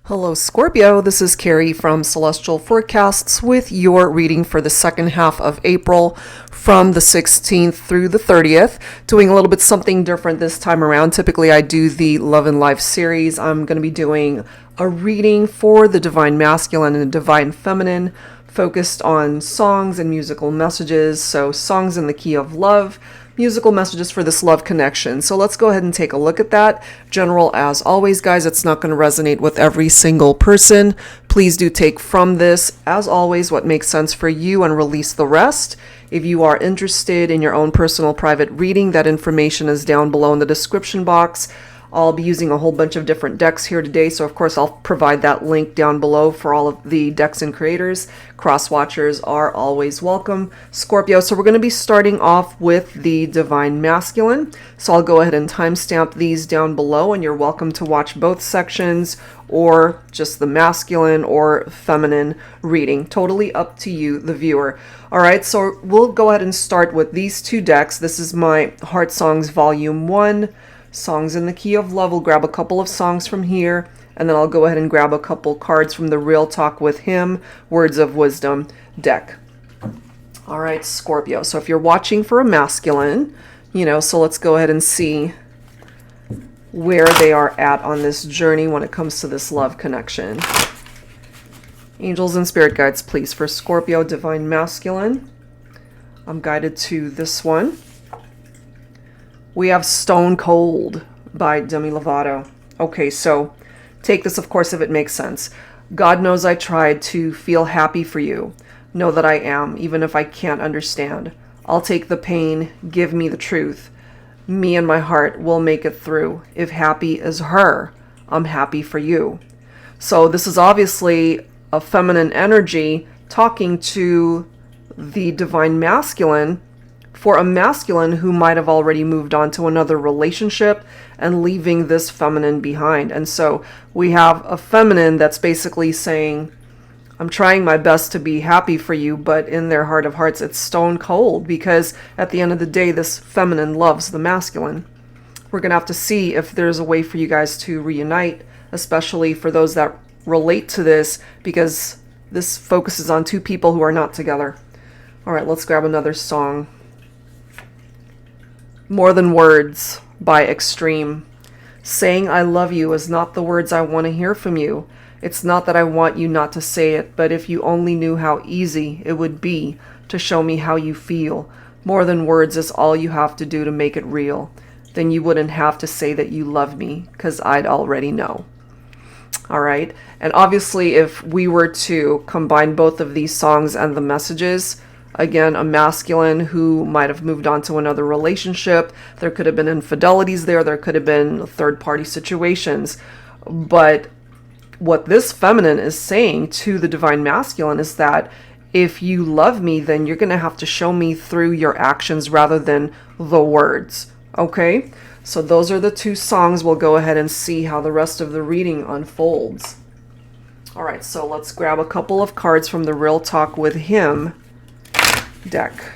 Hello, Scorpio. This is Carrie from Celestial Forecasts with your reading for the second half of April from the 16th through the 30th. Doing a little bit something different this time around. Typically, I do the Love and Life series. I'm going to be doing a reading for the Divine Masculine and the Divine Feminine, focused on songs and musical messages. So, songs in the key of love, musical messages for this love connection. So let's go ahead and take a look at that. General, as always, guys, it's not going to resonate with every single person. Please do take from this, as always, what makes sense for you and release the rest. If you are interested in your own personal private reading, that information is down below in the description box. I'll be using a whole bunch of different decks here today, so of course I'll provide that link down below for all of the decks and creators. Cross-watchers are always welcome. Scorpio, so we're going to be starting off with the Divine Masculine. So I'll go ahead and timestamp these down below, and you're welcome to watch both sections or just the masculine or feminine reading. Totally up to you, the viewer. All right, so we'll go ahead and start with these two decks. This is my Heart Songs Volume 1. Songs in the Key of Love. We'll grab a couple of songs from here, and then I'll go ahead and grab a couple cards from the Real Talk with Him, Words of Wisdom deck. All right, Scorpio. So if you're watching for a masculine, so let's go ahead and see where they are at on this journey when it comes to this love connection. Angels and spirit guides, please, for Scorpio, Divine Masculine. I'm guided to this one. We have Stone Cold by Demi Lovato. Okay, so take this, of course, if it makes sense. God knows I tried to feel happy for you. Know that I am, even if I can't understand. I'll take the pain, give me the truth. Me and my heart will make it through. If happy is her, I'm happy for you. So this is obviously a feminine energy talking to the Divine Masculine, for a masculine who might have already moved on to another relationship and leaving this feminine behind. And so we have a feminine that's basically saying, I'm trying my best to be happy for you, but in their heart of hearts, it's stone cold, because at the end of the day, this feminine loves the masculine. We're going to have to see if there's a way for you guys to reunite, especially for those that relate to this, because this focuses on two people who are not together. All right, let's grab another song. More Than Words by Extreme. Saying I love you is not the words I want to hear from you. It's not that I want you not to say it, but if you only knew how easy it would be to show me how you feel. More than words is all you have to do to make it real. Then you wouldn't have to say that you love me, because I'd already know. All right. And obviously, if we were to combine both of these songs and the messages, again, a masculine who might have moved on to another relationship. There could have been infidelities there. There could have been third-party situations. But what this feminine is saying to the Divine Masculine is that if you love me, then you're going to have to show me through your actions rather than the words. Okay? So those are the two songs. We'll go ahead and see how the rest of the reading unfolds. All right, so let's grab a couple of cards from the Real Talk with Him deck.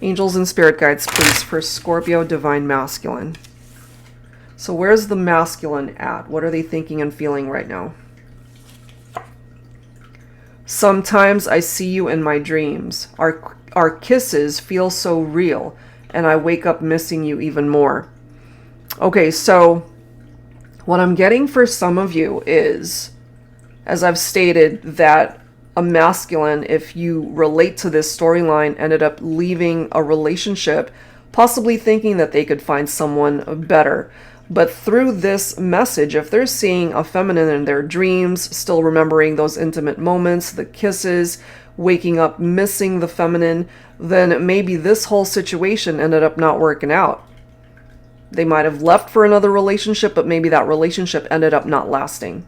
Angels and spirit guides, please, for Scorpio, Divine Masculine. So where's the masculine at? What are they thinking and feeling right now? Sometimes I see you in my dreams. Our kisses feel so real, and I wake up missing you even more. Okay, so what I'm getting for some of you is, as I've stated, that a masculine, if you relate to this storyline, ended up leaving a relationship, possibly thinking that they could find someone better. But through this message, if they're seeing a feminine in their dreams, still remembering those intimate moments, the kisses, waking up missing the feminine, then maybe this whole situation ended up not working out. They might have left for another relationship, but maybe that relationship ended up not lasting.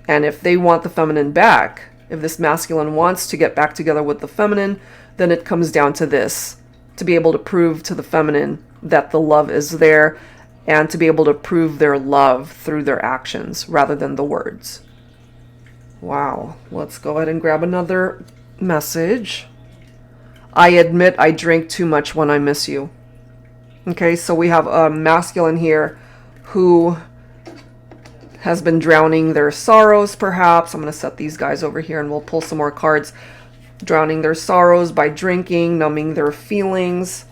And if they want the feminine back, if this masculine wants to get back together with the feminine, then it comes down to this, to be able to prove to the feminine that the love is there, and to be able to prove their love through their actions rather than the words. Wow. Let's go ahead and grab another message. I admit I drink too much when I miss you. Okay, so we have a masculine here who has been drowning their sorrows, perhaps. I'm going to set these guys over here and we'll pull some more cards. Drowning their sorrows by drinking, numbing their feelings,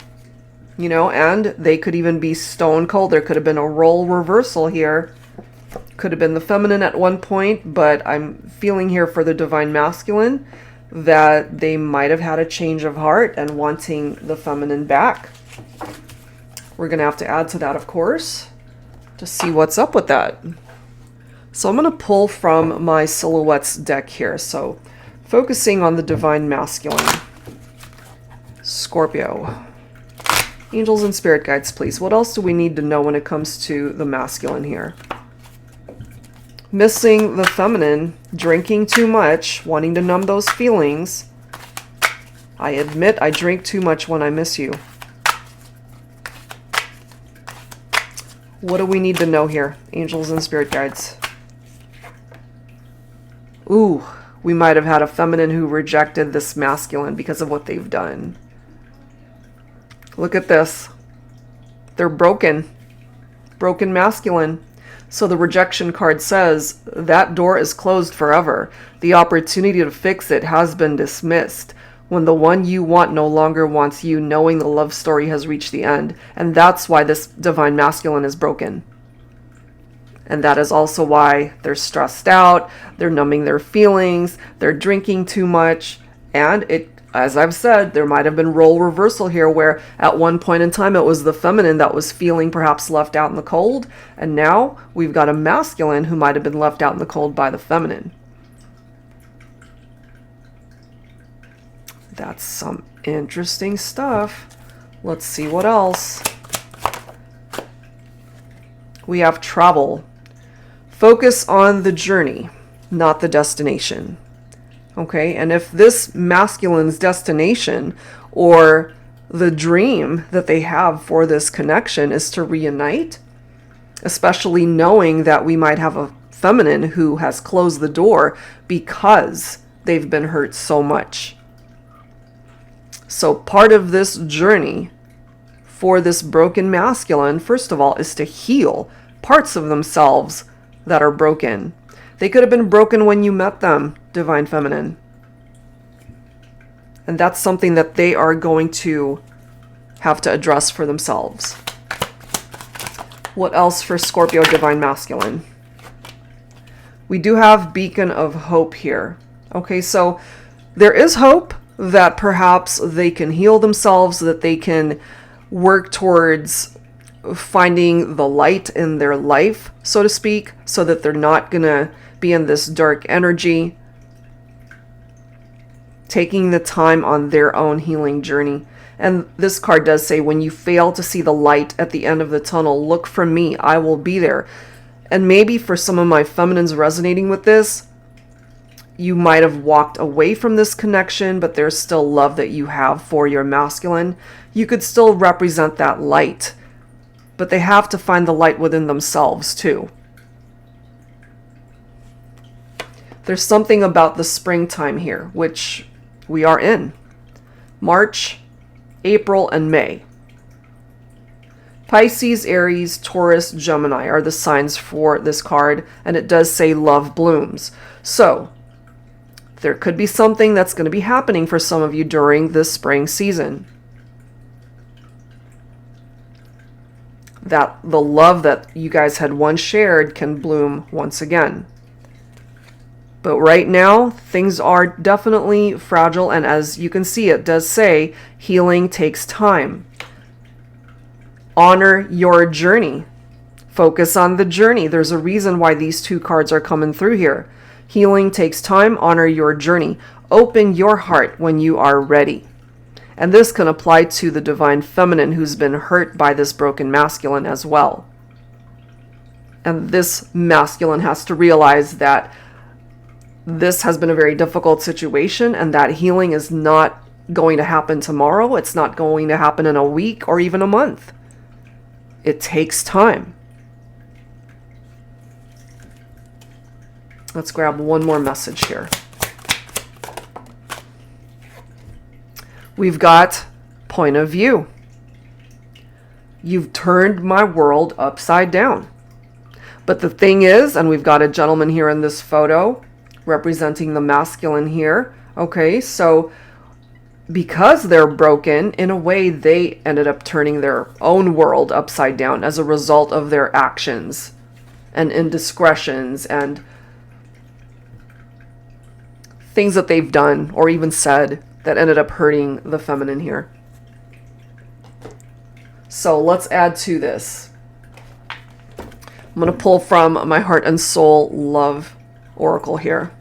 you know, and they could even be stone cold. There could have been a role reversal here. Could have been the feminine at one point, but I'm feeling here for the divine masculine that they might have had a change of heart and wanting the feminine back. We're going to have to add to that, of course, to see what's up with that. So I'm going to pull from my silhouettes deck here. So focusing on the divine masculine. Scorpio. Angels and spirit guides, please. What else do we need to know when it comes to the masculine here? Missing the feminine, drinking too much, wanting to numb those feelings. I admit I drink too much when I miss you. What do we need to know here, angels and spirit guides? Ooh, we might have had a feminine who rejected this masculine because of what they've done. Look at this. They're broken. Broken masculine. So the rejection card says that door is closed forever. The opportunity to fix it has been dismissed. When the one you want no longer wants you, knowing the love story has reached the end. And that's why this divine masculine is broken. And that is also why they're stressed out, they're numbing their feelings, they're drinking too much. And it, as I've said, there might have been role reversal here where at one point in time it was the feminine that was feeling perhaps left out in the cold. And now we've got a masculine who might have been left out in the cold by the feminine. That's some interesting stuff. Let's see what else. We have travel. Focus on the journey, not the destination. Okay, and if this masculine's destination or the dream that they have for this connection is to reunite, especially knowing that we might have a feminine who has closed the door because they've been hurt so much. So part of this journey for this broken masculine, first of all, is to heal parts of themselves that are broken. They could have been broken when you met them, divine feminine. And that's something that they are going to have to address for themselves. What else for Scorpio divine masculine? We do have beacon of hope here. Okay, so there is hope that perhaps they can heal themselves, that they can work towards finding the light in their life, so to speak, so that they're not gonna be in this dark energy, taking the time on their own healing journey. And this card does say, when you fail to see the light at the end of the tunnel, look for me, I will be there. And maybe for some of my feminines resonating with this, you might have walked away from this connection, but there's still love that you have for your masculine. You could still represent that light, but they have to find the light within themselves too. There's something about the springtime here, which we are in. March, April, and May. Pisces, Aries, Taurus, Gemini are the signs for this card, and it does say love blooms. So there could be something that's going to be happening for some of you during this spring season. That the love that you guys had once shared can bloom once again. But right now, things are definitely fragile, and as you can see, it does say healing takes time. Honor your journey. Focus on the journey. There's a reason why these two cards are coming through here. Healing takes time. Honor your journey. Open your heart when you are ready. And this can apply to the divine feminine who's been hurt by this broken masculine as well. And this masculine has to realize that this has been a very difficult situation and that healing is not going to happen tomorrow. It's not going to happen in a week or even a month. It takes time. Let's grab one more message here. We've got point of view. You've turned my world upside down. But the thing is, and we've got a gentleman here in this photo representing the masculine here. Okay, so because they're broken, in a way, they ended up turning their own world upside down as a result of their actions and indiscretions and things that they've done or even said that ended up hurting the feminine here. So let's add to this. I'm going to pull from my Heart and Soul Love Oracle here.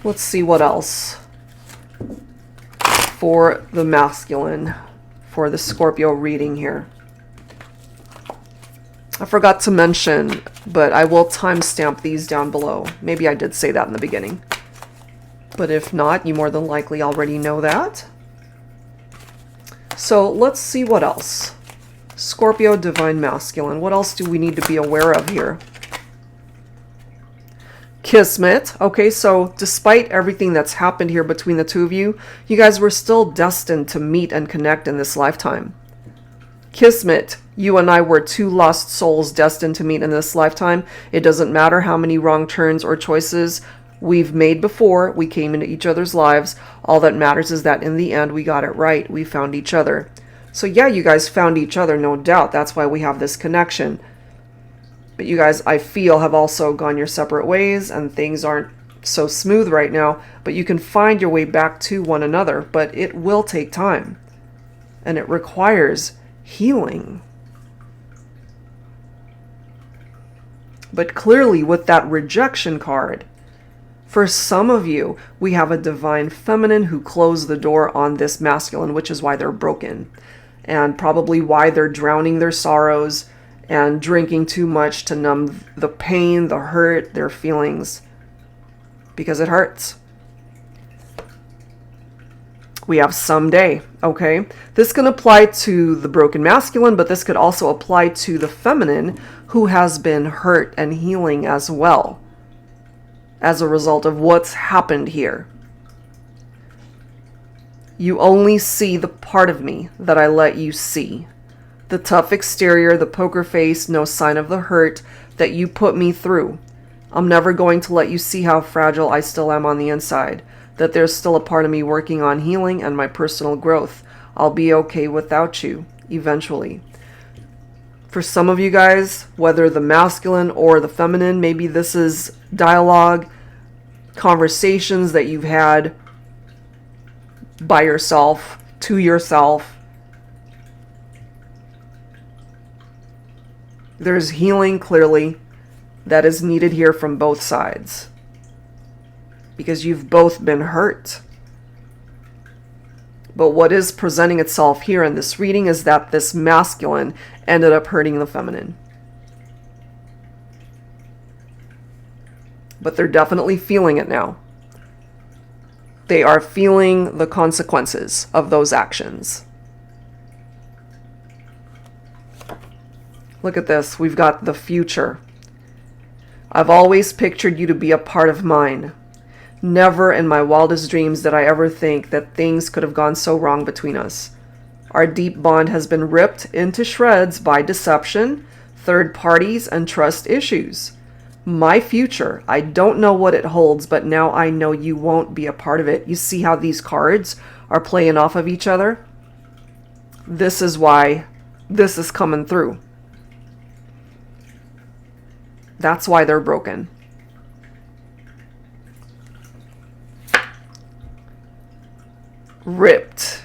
Let's see what else for the masculine, for the Scorpio reading here. I forgot to mention, but I will timestamp these down below. Maybe I did say that in the beginning. But if not, you more than likely already know that. So let's see what else. Scorpio Divine Masculine. What else do we need to be aware of here? Kismet. Okay, so despite everything that's happened here between the two of you, you guys were still destined to meet and connect in this lifetime. Kismet. You and I were two lost souls destined to meet in this lifetime. It doesn't matter how many wrong turns or choices we've made before we came into each other's lives. All that matters is that in the end, we got it right. We found each other. So yeah, you guys found each other, no doubt. That's why we have this connection. But you guys, I feel, have also gone your separate ways and things aren't so smooth right now. But you can find your way back to one another. But it will take time. And it requires healing. But clearly with that rejection card, for some of you, we have a divine feminine who closed the door on this masculine, which is why they're broken. And probably why they're drowning their sorrows and drinking too much to numb the pain, the hurt, their feelings. Because it hurts. We have someday, okay? This can apply to the broken masculine, but this could also apply to the feminine who has been hurt and healing as well, as a result of what's happened here. You only see the part of me that I let you see. The tough exterior, the poker face, no sign of the hurt that you put me through. I'm never going to let you see how fragile I still am on the inside, that there's still a part of me working on healing and my personal growth. I'll be okay without you, eventually. For some of you guys, whether the masculine or the feminine, maybe this is dialogue, conversations that you've had by yourself, to yourself. There's healing, clearly, that is needed here from both sides. Because you've both been hurt. But what is presenting itself here in this reading is that this masculine ended up hurting the feminine. But they're definitely feeling it now. They are feeling the consequences of those actions. Look at this. We've got the future. I've always pictured you to be a part of mine. Never in my wildest dreams did I ever think that things could have gone so wrong between us. Our deep bond has been ripped into shreds by deception, third parties, and trust issues. My future, I don't know what it holds, but now I know you won't be a part of it. You see how these cards are playing off of each other? This is why this is coming through. That's why they're broken. Ripped.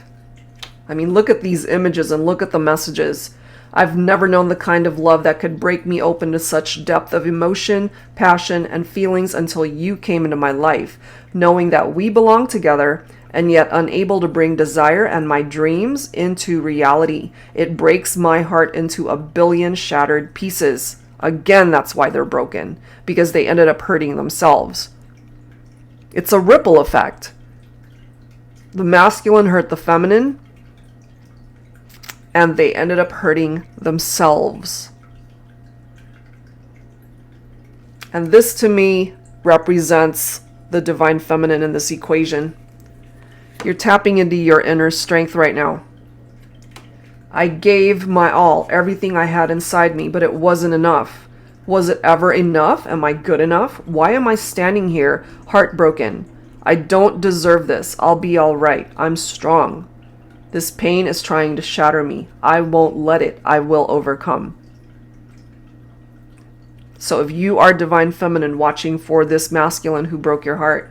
I mean, look at these images and look at the messages. I've never known the kind of love that could break me open to such depth of emotion, passion, and feelings until you came into my life, knowing that we belong together and yet unable to bring desire and my dreams into reality. It breaks my heart into a billion shattered pieces. Again, that's why they're broken, because they ended up hurting themselves. It's a ripple effect. The masculine hurt the feminine, and they ended up hurting themselves. And this, to me, represents the divine feminine in this equation. You're tapping into your inner strength right now. I gave my all, everything I had inside me, but it wasn't enough. Was it ever enough? Am I good enough? Why am I standing here heartbroken? I don't deserve this. I'll be all right. I'm strong. This pain is trying to shatter me. I won't let it. I will overcome. So if you are divine feminine watching for this masculine who broke your heart,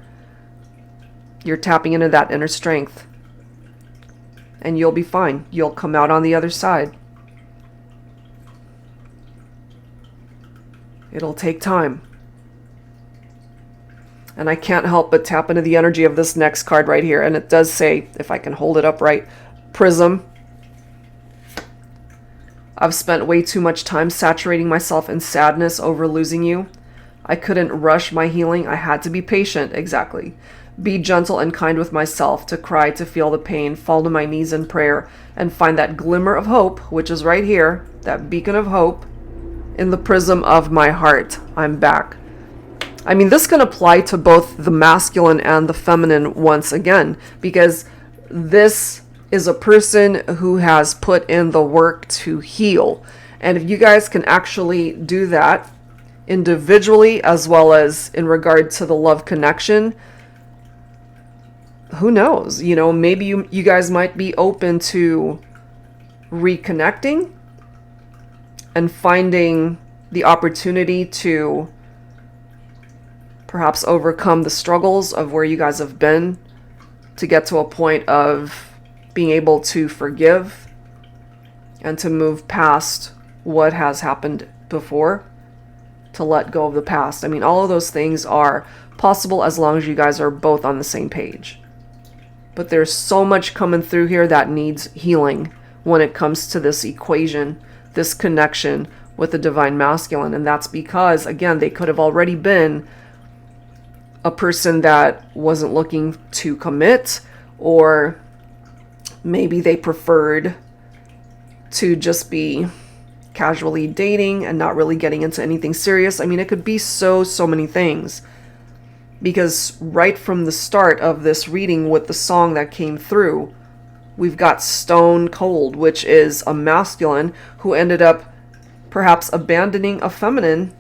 you're tapping into that inner strength. And you'll be fine. You'll come out on the other side. It'll take time. And I can't help but tap into the energy of this next card right here. And it does say, if I can hold it up right, Prism. I've spent way too much time saturating myself in sadness over losing you. I couldn't rush my healing. I had to be patient. Exactly. Be gentle and kind with myself, to cry, to feel the pain, fall to my knees in prayer, and find that glimmer of hope, which is right here, that beacon of hope, in the prism of my heart. I'm back. I mean, this can apply to both the masculine and the feminine once again, because this is a person who has put in the work to heal. And if you guys can actually do that individually as well as in regard to the love connection, who knows? You know, maybe you guys might be open to reconnecting and finding the opportunity to perhaps overcome the struggles of where you guys have been to get to a point of being able to forgive and to move past what has happened before, to let go of the past. I mean, all of those things are possible as long as you guys are both on the same page. But there's so much coming through here that needs healing when it comes to this equation, this connection with the divine masculine. And that's because, again, they could have already been a person that wasn't looking to commit, or maybe they preferred to just be casually dating and not really getting into anything serious. I mean, it could be so many things. Because right from the start of this reading with the song that came through, we've got Stone Cold, which is a masculine who ended up perhaps abandoning a feminine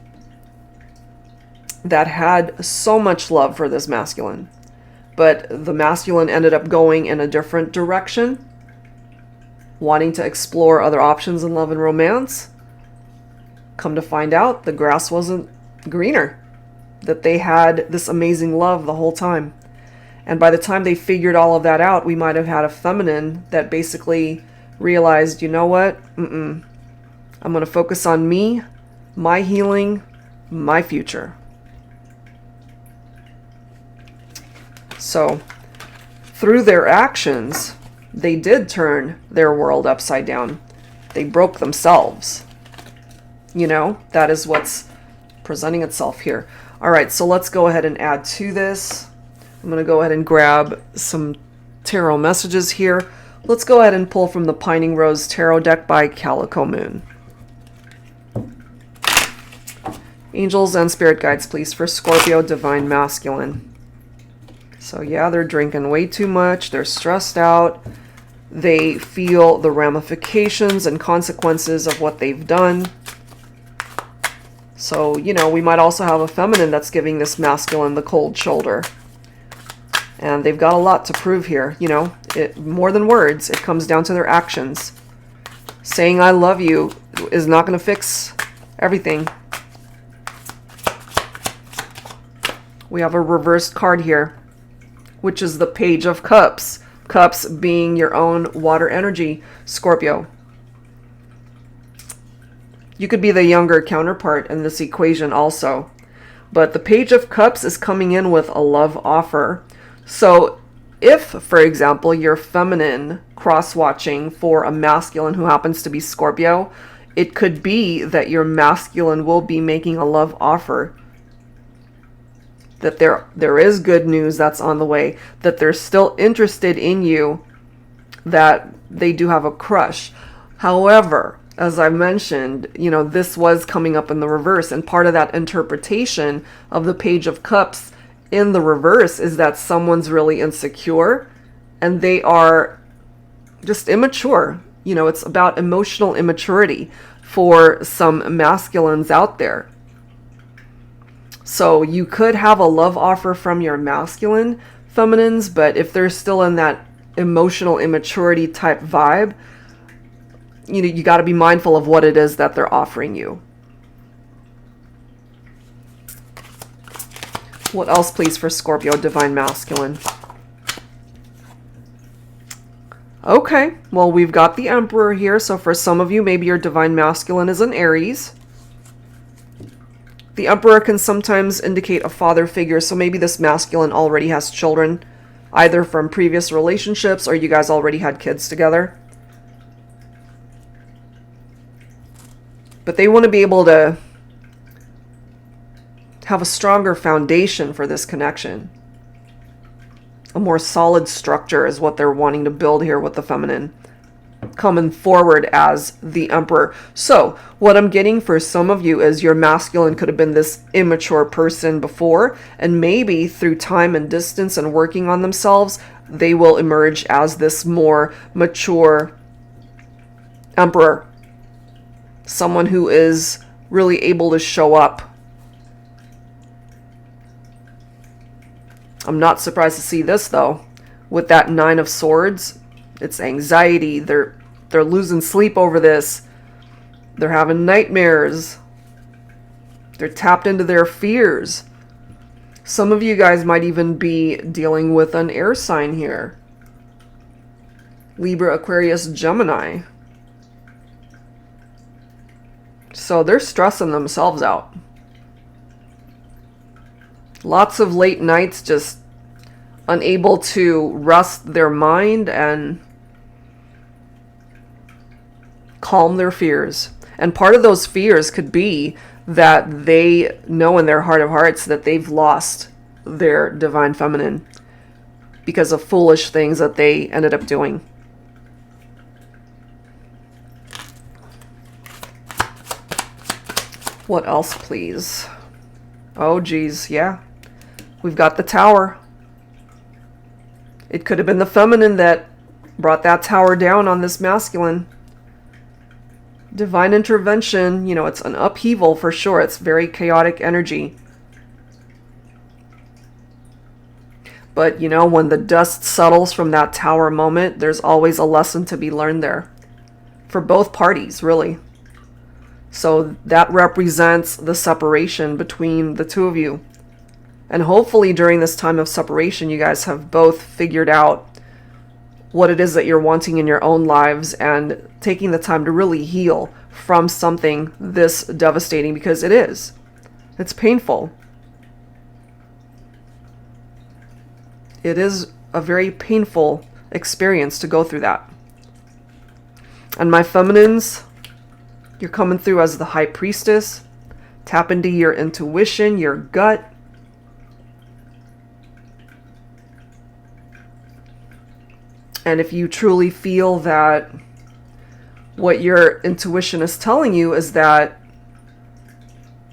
that had so much love for this masculine. But the masculine ended up going in a different direction, wanting to explore other options in love and romance. Come to find out, the grass wasn't greener, that they had this amazing love the whole time. And by the time they figured all of that out, we might have had a feminine that basically realized, you know what? I'm going to focus on me, my healing, my future. So, through their actions, they did turn their world upside down. They broke themselves. You know, that is what's presenting itself here. All right, so let's go ahead and add to this. I'm going to go ahead and grab some tarot messages here. Let's go ahead and pull from the Pining Rose Tarot deck by Calico Moon. Angels and spirit guides, please, for Scorpio Divine Masculine. So yeah, they're drinking way too much. They're stressed out. They feel the ramifications and consequences of what they've done. So, you know, we might also have a feminine that's giving this masculine the cold shoulder. And they've got a lot to prove here. You know, more than words, it comes down to their actions. Saying I love you is not going to fix everything. We have a reversed card here, which is the Page of Cups. Cups being your own water energy, Scorpio. You could be the younger counterpart in this equation also. But the Page of Cups is coming in with a love offer. So if, for example, you're feminine cross-watching for a masculine who happens to be Scorpio, it could be that your masculine will be making a love offer. That there is good news that's on the way. That they're still interested in you. That they do have a crush. However, as I mentioned, you know, this was coming up in the reverse. And part of that interpretation of the Page of Cups in the reverse is that someone's really insecure. And they are just immature. You know, it's about emotional immaturity for some masculines out there. So you could have a love offer from your masculine feminines, but if they're still in that emotional immaturity type vibe, you know, you got to be mindful of what it is that they're offering you. What else, please, for Scorpio Divine Masculine? Okay, well, we've got the Emperor here. So for some of you, maybe your Divine Masculine is an Aries. The Emperor can sometimes indicate a father figure. So maybe this masculine already has children, either from previous relationships or you guys already had kids together. But they want to be able to have a stronger foundation for this connection. A more solid structure is what they're wanting to build here with the feminine coming forward as the Emperor. So what I'm getting for some of you is your masculine could have been this immature person before, and maybe through time and distance and working on themselves, they will emerge as this more mature Emperor. Someone who is really able to show up. I'm not surprised to see this, though. With that Nine of Swords, it's anxiety. They're losing sleep over this. They're having nightmares. They're tapped into their fears. Some of you guys might even be dealing with an air sign here. Libra, Aquarius, Gemini. So they're stressing themselves out. Lots of late nights, just unable to rest their mind and calm their fears. And part of those fears could be that they know in their heart of hearts that they've lost their divine feminine because of foolish things that they ended up doing. What else, please? Oh, geez, yeah. We've got the Tower. It could have been the feminine that brought that tower down on this masculine. Divine intervention, you know, it's an upheaval for sure. It's very chaotic energy. But, you know, when the dust settles from that tower moment, there's always a lesson to be learned there. For both parties, really. So that represents the separation between the two of you. And hopefully during this time of separation, you guys have both figured out what it is that you're wanting in your own lives and taking the time to really heal from something this devastating, because it is. It's painful. It is a very painful experience to go through that. And my feminines, you're coming through as the High Priestess. Tap into your intuition, your gut. And if you truly feel that what your intuition is telling you is that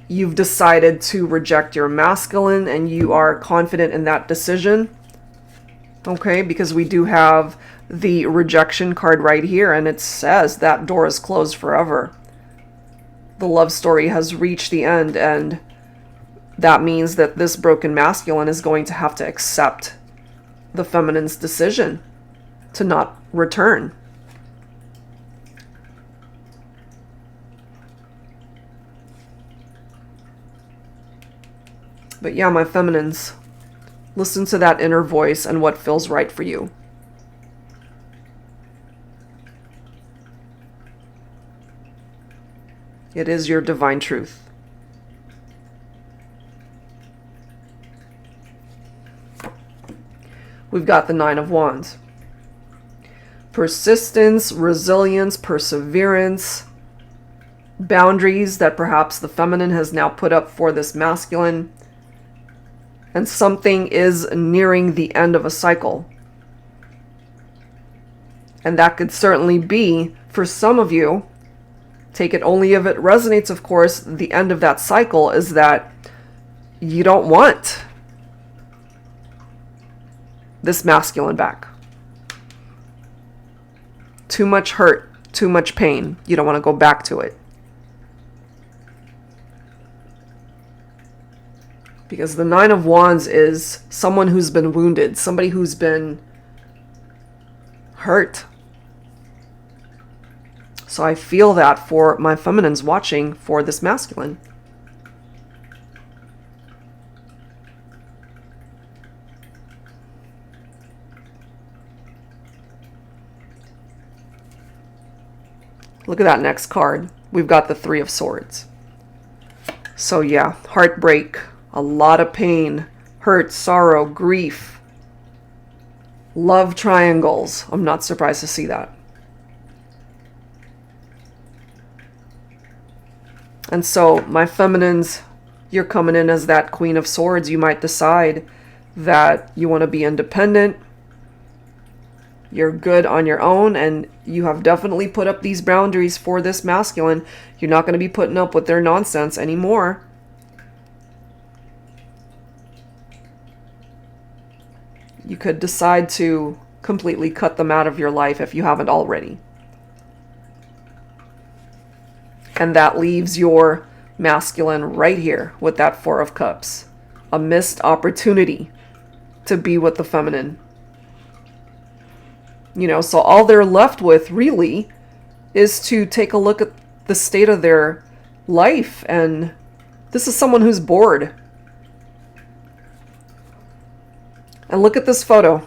you've decided to reject your masculine and you are confident in that decision, okay, because we do have the rejection card right here, and it says that door is closed forever. The love story has reached the end, and that means that this broken masculine is going to have to accept the feminine's decision to not return. But yeah, my feminines, listen to that inner voice and what feels right for you. It is your divine truth. We've got the Nine of Wands. Persistence, resilience, perseverance, boundaries that perhaps the feminine has now put up for this masculine. And something is nearing the end of a cycle. And that could certainly be, for some of you, take it only if it resonates, of course, the end of that cycle is that you don't want this masculine back. Too much hurt, too much pain. You don't want to go back to it. Because the Nine of Wands is someone who's been wounded, somebody who's been hurt. So I feel that for my feminines watching for this masculine. Look at that next card. We've got the Three of Swords. So yeah, heartbreak, a lot of pain, hurt, sorrow, grief, love triangles. I'm not surprised to see that. And so my feminines, you're coming in as that Queen of Swords. You might decide that you want to be independent. You're good on your own, and you have definitely put up these boundaries for this masculine. You're not going to be putting up with their nonsense anymore. You could decide to completely cut them out of your life if you haven't already. And that leaves your masculine right here with that Four of Cups. A missed opportunity to be with the feminine. You know, so all they're left with really is to take a look at the state of their life. And this is someone who's bored. And look at this photo.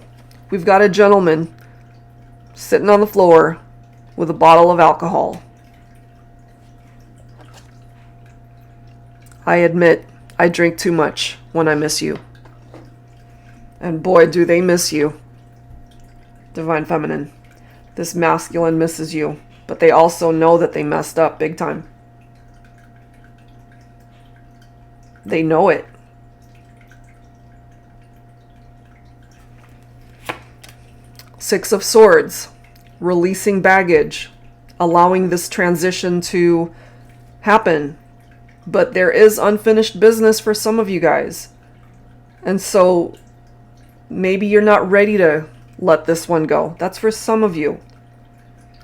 We've got a gentleman sitting on the floor with a bottle of alcohol. I admit, I drink too much when I miss you. And boy, do they miss you. Divine Feminine. This masculine misses you. But they also know that they messed up big time. They know it. Six of Swords. Releasing baggage. Allowing this transition to happen. But there is unfinished business for some of you guys. And so maybe you're not ready to let this one go. That's for some of you.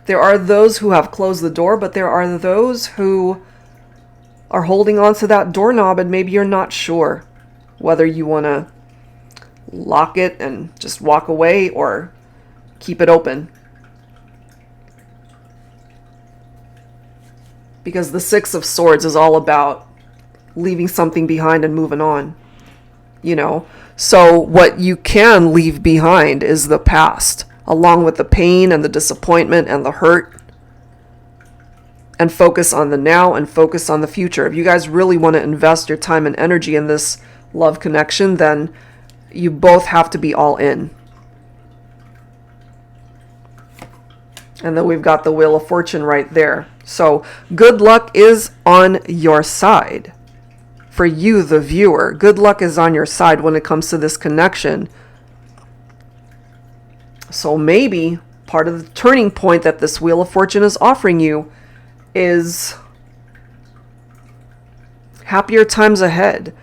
There are those who have closed the door, but there are those who are holding on to that doorknob, and maybe you're not sure whether you want to lock it and just walk away or keep it open. Because the Six of Swords is all about leaving something behind and moving on. You know? So what you can leave behind is the past, along with the pain and the disappointment and the hurt. And focus on the now and focus on the future. If you guys really want to invest your time and energy in this love connection, then you both have to be all in. And then we've got the Wheel of Fortune right there. So good luck is on your side. For you, the viewer, good luck is on your side when it comes to this connection. So maybe part of the turning point that this Wheel of Fortune is offering you is happier times ahead.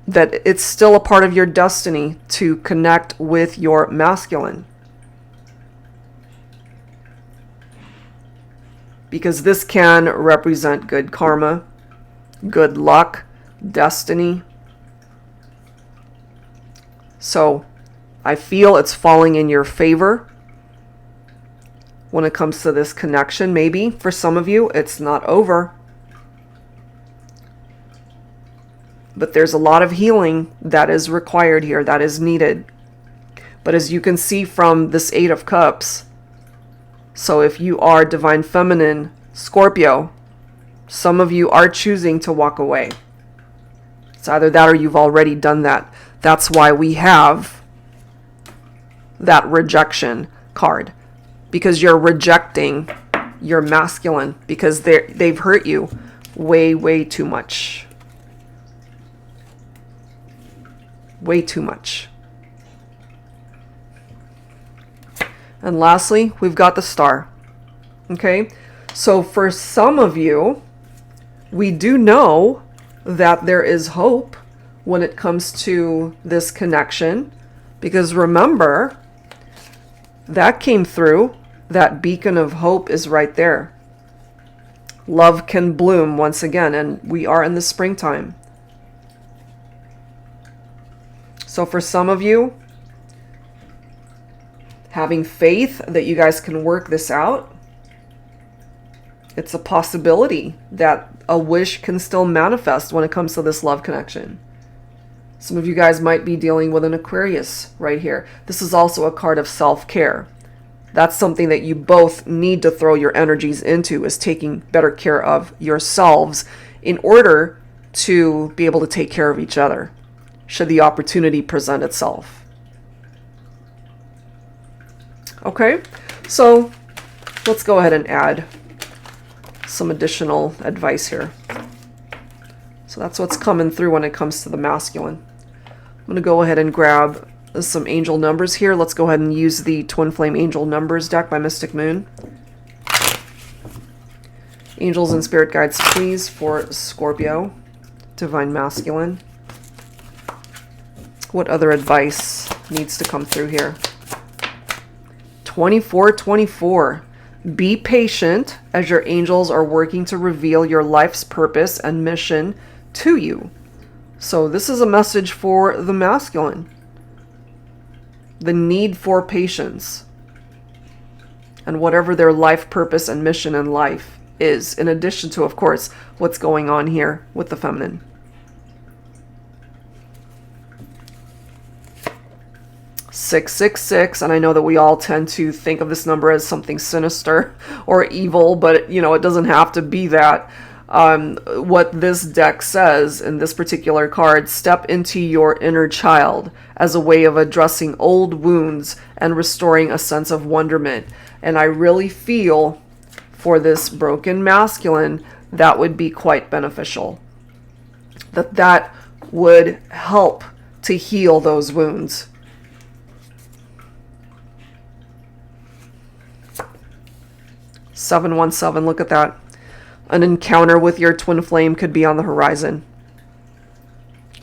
That it's still a part of your destiny to connect with your masculine. Because this can represent good karma, good luck, destiny. So I feel it's falling in your favor when it comes to this connection. Maybe for some of you, it's not over. But there's a lot of healing that is required here, that is needed. But as you can see from this Eight of Cups, so if you are Divine Feminine, Scorpio, some of you are choosing to walk away. It's either that or you've already done that. That's why we have that rejection card. Because you're rejecting your masculine. Because they've hurt you way, way too much. Way too much. And lastly, we've got the Star. Okay? So for some of you, we do know that there is hope when it comes to this connection. Because remember, that came through. That beacon of hope is right there. Love can bloom once again, and we are in the springtime. So for some of you, having faith that you guys can work this out, it's a possibility that a wish can still manifest when it comes to this love connection. Some of you guys might be dealing with an Aquarius right here. This is also a card of self-care. That's something that you both need to throw your energies into, is taking better care of yourselves in order to be able to take care of each other, should the opportunity present itself. Okay, so let's go ahead and add some additional advice here. So that's what's coming through when it comes to the masculine. I'm going to go ahead and grab some angel numbers here. Let's go ahead and use the Twin Flame Angel Numbers deck by Mystic Moon. Angels and spirit guides, please, for Scorpio, Divine Masculine. What other advice needs to come through here? 2424. Be patient as your angels are working to reveal your life's purpose and mission to you. So this is a message for the masculine. The need for patience. And whatever their life purpose and mission in life is, in addition to, of course, what's going on here with the feminine. 666, and I know that we all tend to think of this number as something sinister or evil, but you know, it doesn't have to be that. What this deck says in this particular card: step into your inner child as a way of addressing old wounds and restoring a sense of wonderment. And I really feel for this broken masculine that would be quite beneficial. That would help to heal those wounds. (717), look at that. An encounter with your twin flame could be on the horizon.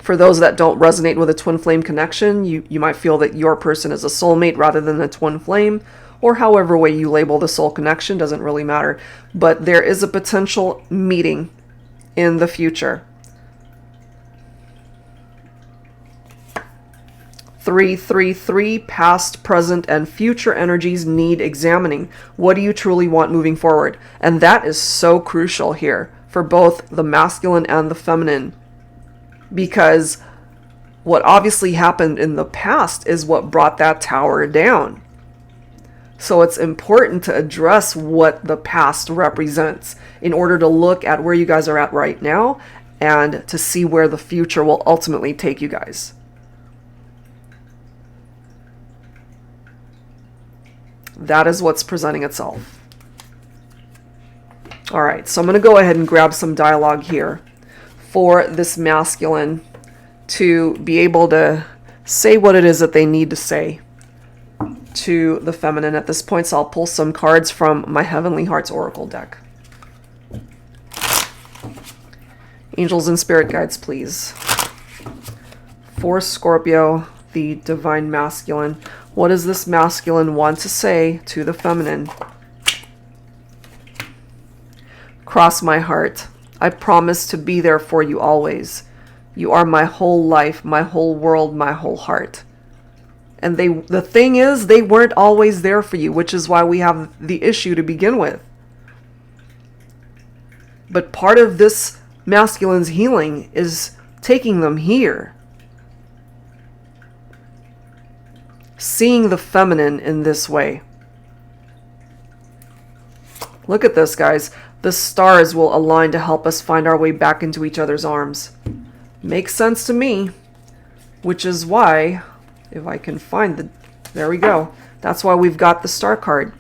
For those that don't resonate with a twin flame connection, you might feel that your person is a soulmate rather than a twin flame, or however way you label the soul connection, doesn't really matter. But there is a potential meeting in the future. 333, past, present, and future energies need examining. What do you truly want moving forward? And that is so crucial here for both the masculine and the feminine, because what obviously happened in the past is what brought that tower down. So it's important to address what the past represents in order to look at where you guys are at right now and to see where the future will ultimately take you guys. That is what's presenting itself. All right, so I'm going to go ahead and grab some dialogue here for this masculine to be able to say what it is that they need to say to the feminine at this point. So I'll pull some cards from my Heavenly Hearts Oracle deck. Angels and spirit guides, please. For Scorpio, the Divine Masculine. What does this masculine want to say to the feminine? Cross my heart. I promise to be there for you always. You are my whole life, my whole world, my whole heart. And the thing is, they weren't always there for you, which is why we have the issue to begin with. But part of this masculine's healing is taking them here. Seeing the feminine in this way. Look at this, guys. The stars will align to help us find our way back into each other's arms. Makes sense to me. Which is why, if I can find the... There we go. That's why we've got the star card.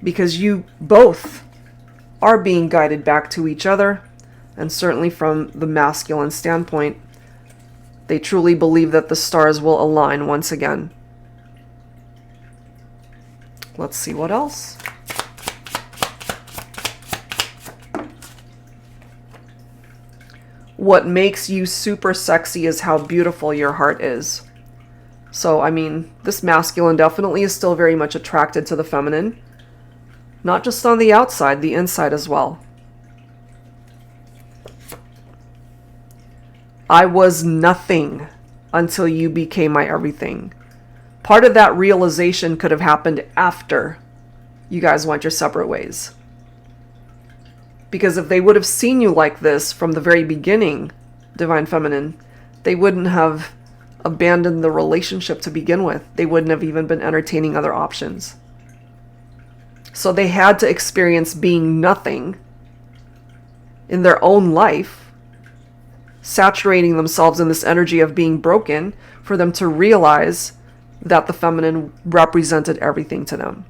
Because you both are being guided back to each other. And certainly from the masculine standpoint, they truly believe that the stars will align once again. Let's see what else. What makes you super sexy is how beautiful your heart is. So, I mean, this masculine definitely is still very much attracted to the feminine. Not just on the outside, the inside as well. I was nothing until you became my everything. Part of that realization could have happened after you guys went your separate ways. Because if they would have seen you like this from the very beginning, Divine Feminine, they wouldn't have abandoned the relationship to begin with. They wouldn't have even been entertaining other options. So they had to experience being nothing in their own life, saturating themselves in this energy of being broken, for them to realize that the feminine represented everything to them.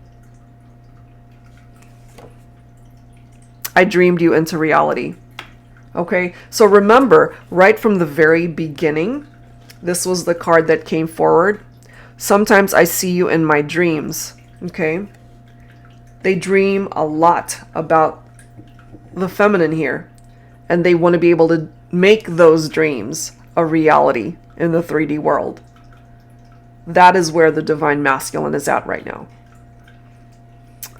I dreamed you into reality. Okay, so remember, right from the very beginning, this was the card that came forward. Sometimes I see you in my dreams, okay? They dream a lot about the feminine here, and they want to be able to make those dreams a reality in the 3D world. That is where the Divine Masculine is at right now.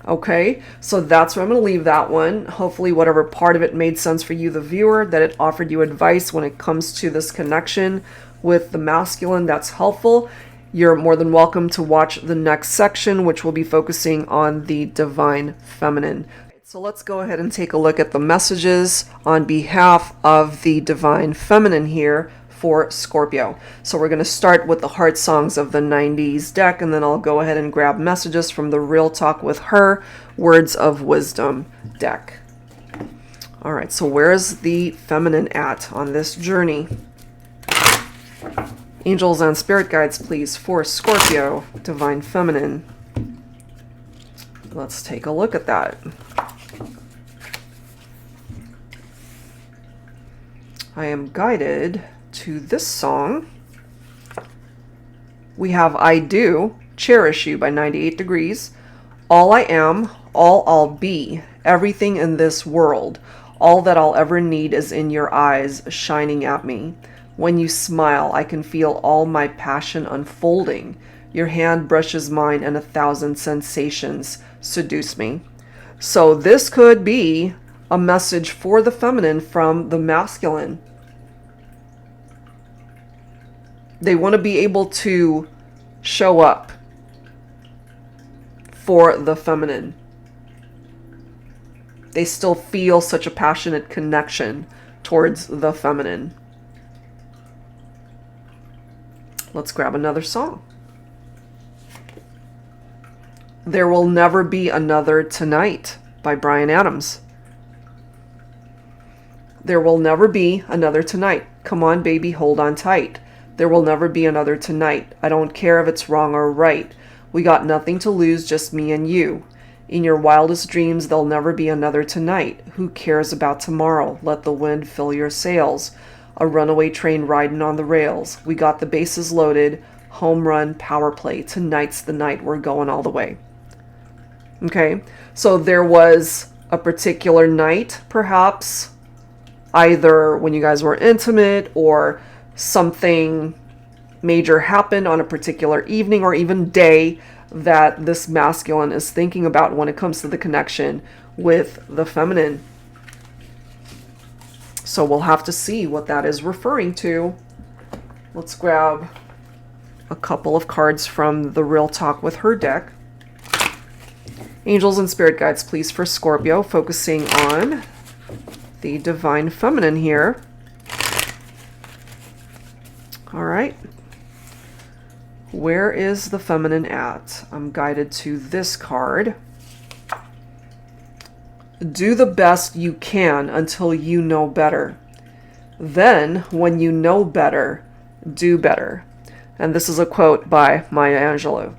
Okay, so that's where I'm going to leave that one. Hopefully whatever part of it made sense for you, the viewer, that it offered you advice when it comes to this connection with the masculine, that's helpful. You're more than welcome to watch the next section, which will be focusing on the Divine Feminine. So let's go ahead and take a look at the messages on behalf of the Divine Feminine here for Scorpio. So we're going to start with the Heart Songs of the 90s deck, and then I'll go ahead and grab messages from the Real Talk with Her Words of Wisdom deck. All right, so where is the feminine at on this journey? Angels and spirit guides, please, for Scorpio, Divine Feminine. Let's take a look at that. I am guided to this song. We have I Do, Cherish You by 98 Degrees. All I am, all I'll be, everything in this world. All that I'll ever need is in your eyes, shining at me. When you smile, I can feel all my passion unfolding. Your hand brushes mine and 1,000 sensations seduce me. So this could be a message for the feminine from the masculine. They want to be able to show up for the feminine. They still feel such a passionate connection towards the feminine. Let's grab another song. There Will Never Be Another Tonight by Bryan Adams. There will never be another tonight. Come on, baby, hold on tight. There will never be another tonight. I don't care if it's wrong or right. We got nothing to lose, just me and you. In your wildest dreams, there'll never be another tonight. Who cares about tomorrow? Let the wind fill your sails. A runaway train riding on the rails. We got the bases loaded. Home run, power play. Tonight's the night. We're going all the way. Okay, so there was a particular night, perhaps, either when you guys were intimate or something major happened on a particular evening or even day that this masculine is thinking about when it comes to the connection with the feminine. So we'll have to see what that is referring to. Let's grab a couple of cards from the Real Talk with Her deck. Angels and spirit guides, please, for Scorpio, focusing on the Divine Feminine here. All right. Where is the feminine at? I'm guided to this card. Do the best you can until you know better. Then, when you know better, do better. And this is a quote by Maya Angelou.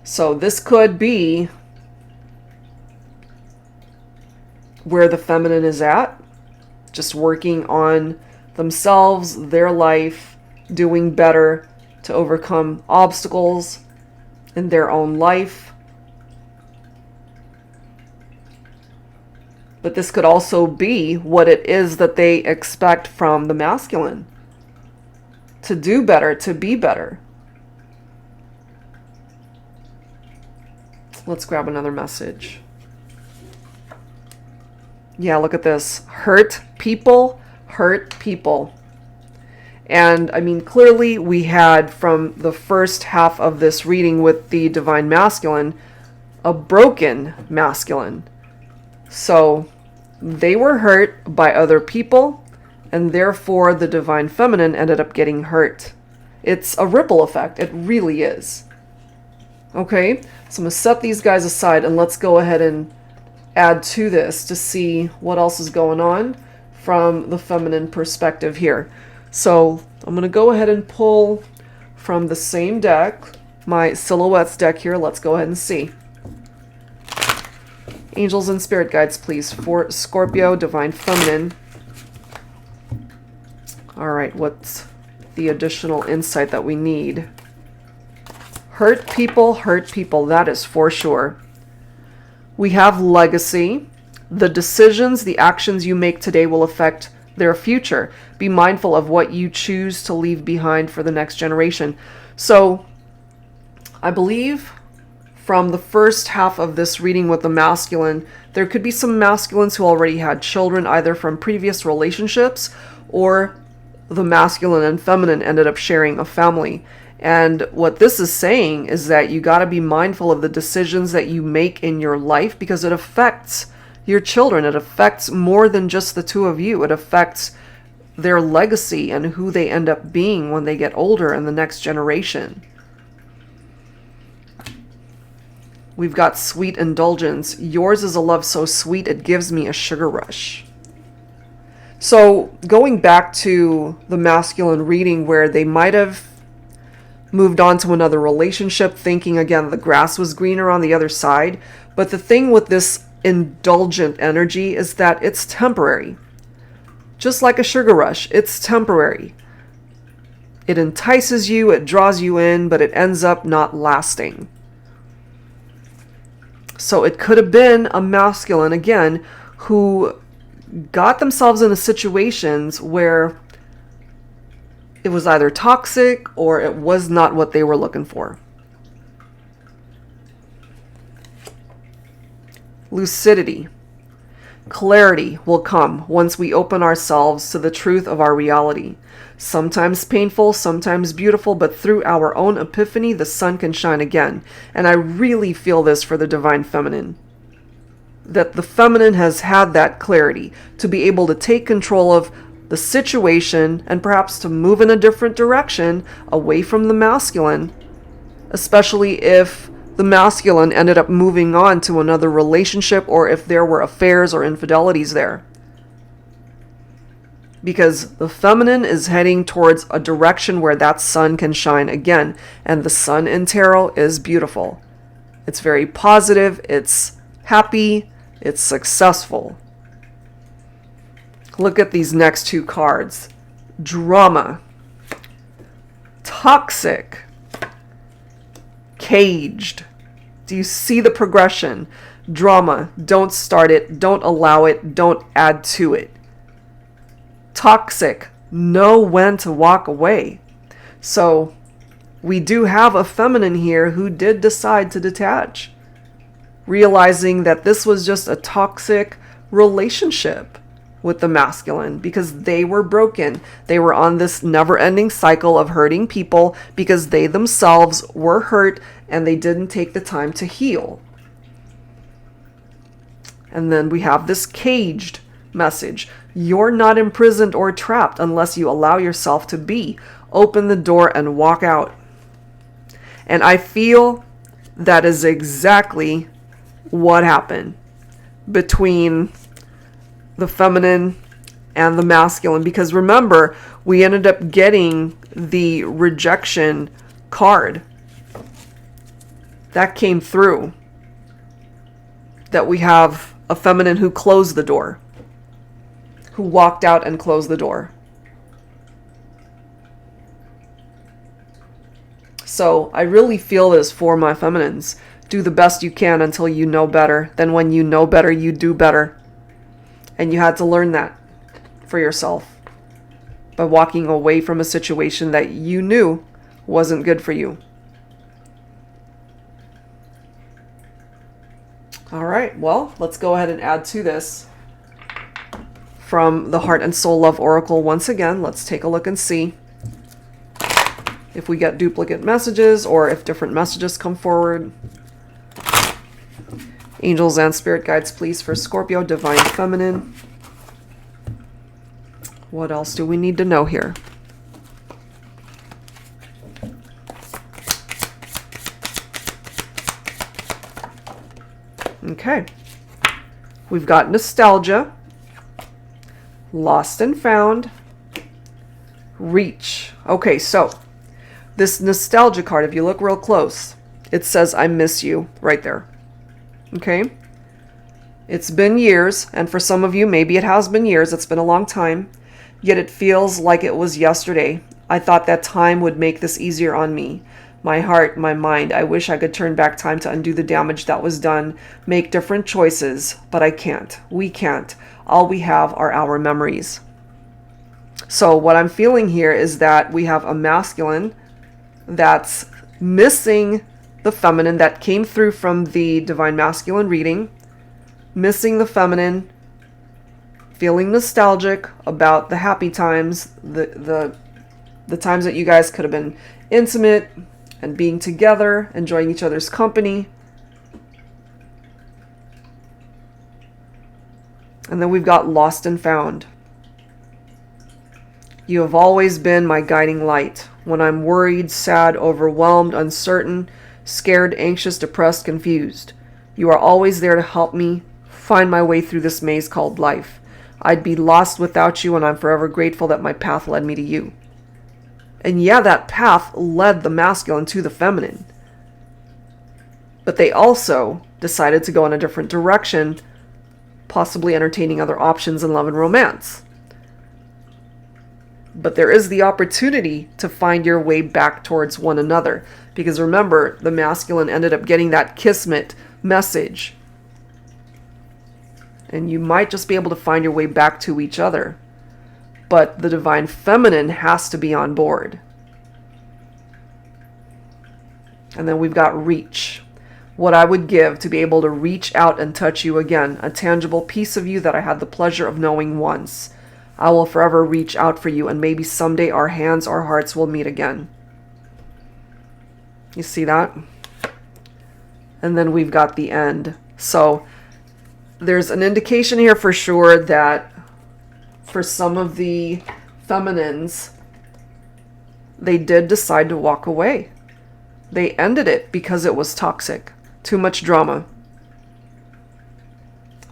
So this could be where the feminine is at, just working on themselves, their life, doing better to overcome obstacles in their own life. But this could also be what it is that they expect from the masculine. To do better, to be better. Let's grab another message. Yeah, look at this. Hurt people hurt people. And I mean, clearly we had from the first half of this reading with the Divine Masculine, a broken masculine. So they were hurt by other people, and therefore the Divine Feminine ended up getting hurt. It's a ripple effect. It really is. Okay, so I'm going to set these guys aside and let's go ahead and add to this to see what else is going on from the feminine perspective here. So I'm going to go ahead and pull from the same deck, my Silhouettes deck here. Let's go ahead and see. Angels and Spirit Guides, please, for Scorpio, Divine Feminine. All right, what's the additional insight that we need? Hurt people, that is for sure. We have legacy. The decisions, the actions you make today will affect their future. Be mindful of what you choose to leave behind for the next generation. So, I believe from the first half of this reading with the masculine, there could be some masculines who already had children, either from previous relationships or the masculine and feminine ended up sharing a family. And what this is saying is that you got to be mindful of the decisions that you make in your life because it affects your children. It affects more than just the two of you. It affects their legacy and who they end up being when they get older in the next generation. We've got sweet indulgence. Yours is a love so sweet it gives me a sugar rush. So going back to the masculine reading where they might have moved on to another relationship, thinking again the grass was greener on the other side. But the thing with this indulgent energy is that it's temporary. Just like a sugar rush, it's temporary. It entices you, it draws you in, but it ends up not lasting. So it could have been a masculine, again, who got themselves into situations where it was either toxic or it was not what they were looking for. Lucidity. Clarity will come once we open ourselves to the truth of our reality. Sometimes painful, sometimes beautiful, but through our own epiphany, the sun can shine again. And I really feel this for the Divine Feminine. That the feminine has had that clarity to be able to take control of the situation and perhaps to move in a different direction away from the masculine, especially if the masculine ended up moving on to another relationship or if there were affairs or infidelities there. Because the feminine is heading towards a direction where that sun can shine again. And the sun in tarot is beautiful. It's very positive, it's happy, it's successful. Look at these next two cards. Drama. Toxic. Caged. Do you see the progression? Drama. Don't start it. Don't allow it. Don't add to it. Toxic. Know when to walk away. So we do have a feminine here who did decide to detach, realizing that this was just a toxic relationship with the masculine because they were broken. They were on this never-ending cycle of hurting people because they themselves were hurt and they didn't take the time to heal. And then we have this caged message. You're not imprisoned or trapped unless you allow yourself to be. Open the door and walk out. And I feel that is exactly what happened between the feminine and the masculine. Because remember, we ended up getting the rejection card. That came through. That we have a feminine who closed the door. Who walked out and closed the door. So I really feel this for my feminines. Do the best you can until you know better. Then when you know better, you do better. And you had to learn that for yourself by walking away from a situation that you knew wasn't good for you. All right, well, let's go ahead and add to this from the Heart and Soul Love Oracle once again. Let's take a look and see. if we get duplicate messages or if different messages come forward. Angels and spirit guides, please, for Scorpio, divine feminine. What else do we need to know here? Okay. We've got nostalgia, lost and found, reach. Okay, so this nostalgia card, if you look real close, it says, I miss you, right there. Okay? It's been years, and for some of you, maybe it has been years. It's been a long time, yet it feels like it was yesterday. I thought that time would make this easier on me. My heart, my mind, I wish I could turn back time to undo the damage that was done, make different choices, but I can't. We can't. All we have are our memories. So what I'm feeling here is that we have a masculine that's missing the feminine that came through from the divine masculine reading, missing the feminine, feeling nostalgic about the happy times, the times that you guys could have been intimate and being together, enjoying each other's company. And then we've got lost and found. You have always been my guiding light. When I'm worried, sad, overwhelmed, uncertain, scared, anxious, depressed, confused, you are always there to help me find my way through this maze called life. I'd be lost without you, and I'm forever grateful that my path led me to you. And yeah, that path led the masculine to the feminine. But they also decided to go in a different direction, possibly entertaining other options in love and romance. But there is the opportunity to find your way back towards one another. Because remember, the masculine ended up getting that kismet message. And you might just be able to find your way back to each other. But the divine feminine has to be on board. And then we've got reach. What I would give to be able to reach out and touch you again. A tangible piece of you that I had the pleasure of knowing once. I will forever reach out for you, and maybe someday our hands, our hearts will meet again. You see that? And then we've got the end. So there's an indication here for sure that for some of the feminines, they did decide to walk away. They ended it because it was toxic. Too much drama.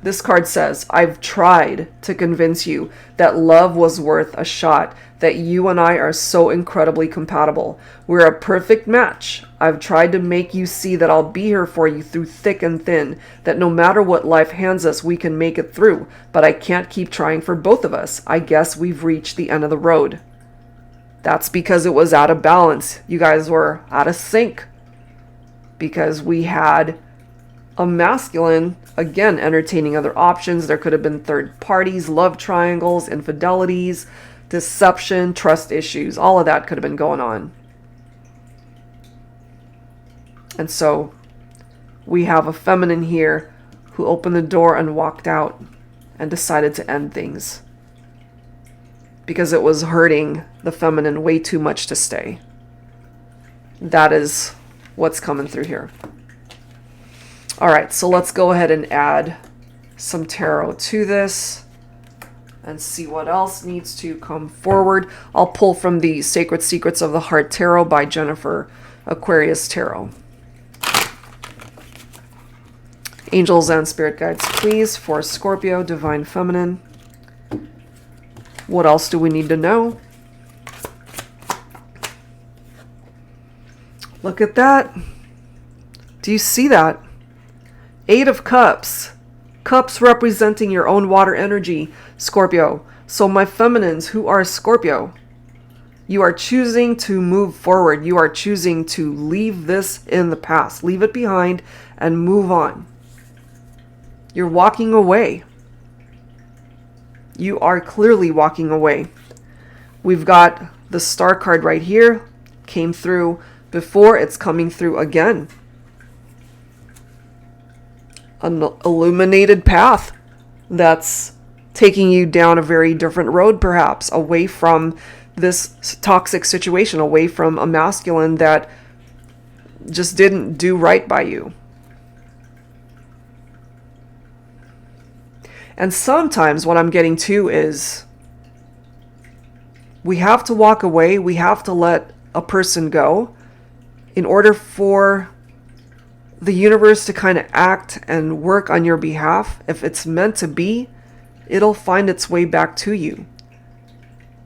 This card says, I've tried to convince you that love was worth a shot, that you and I are so incredibly compatible. We're a perfect match. I've tried to make you see that I'll be here for you through thick and thin, that no matter what life hands us, we can make it through. But I can't keep trying for both of us. I guess we've reached the end of the road. That's because it was out of balance. You guys were out of sync. Because we had a masculine, again, entertaining other options. There could have been third parties, love triangles, infidelities, deception, trust issues. All of that could have been going on. And so we have a feminine here who opened the door and walked out and decided to end things. Because it was hurting the feminine way too much to stay. That is what's coming through here. All right, so let's go ahead and add some tarot to this and see what else needs to come forward. I'll pull from the Sacred Secrets of the Heart Tarot by Jennifer Aquarius Tarot. Angels and spirit guides, please, for Scorpio, divine feminine. What else do we need to know? Look at that. Do you see that? 8 of Cups. Cups representing your own water energy, Scorpio. So my feminines who are Scorpio, you are choosing to move forward. You are choosing to leave this in the past. Leave it behind and move on. You're walking away. You are clearly walking away. We've got the Star card right here. Came through before. It's coming through again. An illuminated path that's taking you down a very different road, perhaps, away from this toxic situation, away from a masculine that just didn't do right by you. And sometimes what I'm getting to is we have to walk away. We have to let a person go in order for the universe to kind of act and work on your behalf. If it's meant to be, it'll find its way back to you.